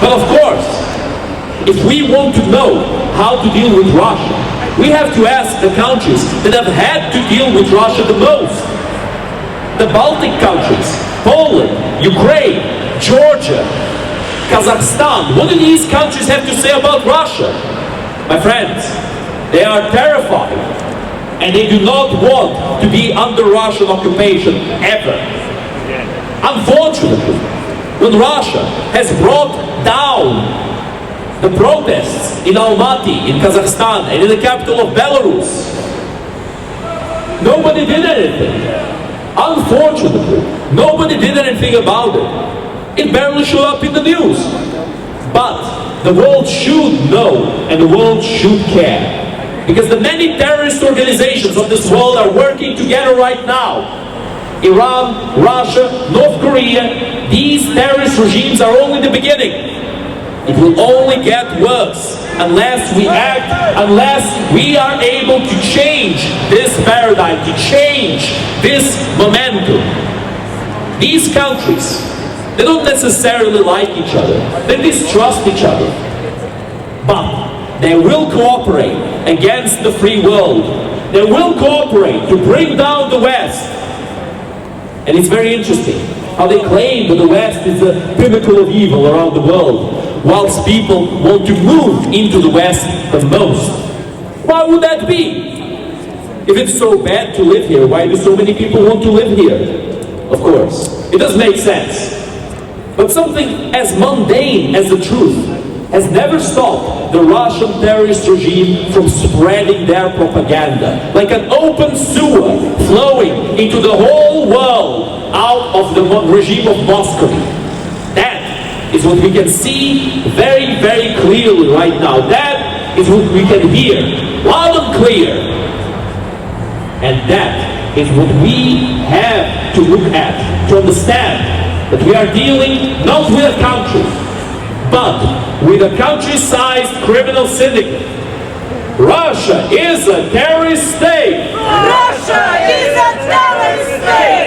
But of course, if we want to know how to deal with Russia, we have to ask the countries that have had to deal with Russia the most. The Baltic countries, Poland, Ukraine, Georgia, Kazakhstan. What do these countries have to say about Russia? My friends, they are terrified, and they do not want to be under Russian occupation ever. Unfortunately, when Russia has brought down the protests in Almaty, in Kazakhstan, and in the capital of Belarus, nobody did anything. Unfortunately, nobody did anything about it. It barely showed up in the news. But the world should know, and the world should care. Because the many terrorist organizations of this world are working together right now. Iran, Russia, North Korea, these terrorist regimes are only the beginning. It will only get worse unless we act, unless we are able to change this paradigm, to change this momentum. These countries, they don't necessarily like each other, they distrust each other, but they will cooperate against the free world. They will cooperate to bring down the West. And it's very interesting how they claim that the West is the pinnacle of evil around the world, whilst people want to move into the West the most. Why would that be? If it's so bad to live here, why do so many people want to live here? Of course, it does make sense. But something as mundane as the truth has never stopped the Russian terrorist regime from spreading their propaganda like an open sewer flowing into the whole world out of the regime of Moscow. That is what we can see very, very clearly right now. That is what we can hear loud and clear. And that is what we have to look at, to understand that we are dealing not with a country, but with a country-sized criminal syndicate. Russia is a terrorist state! Russia is a terrorist state!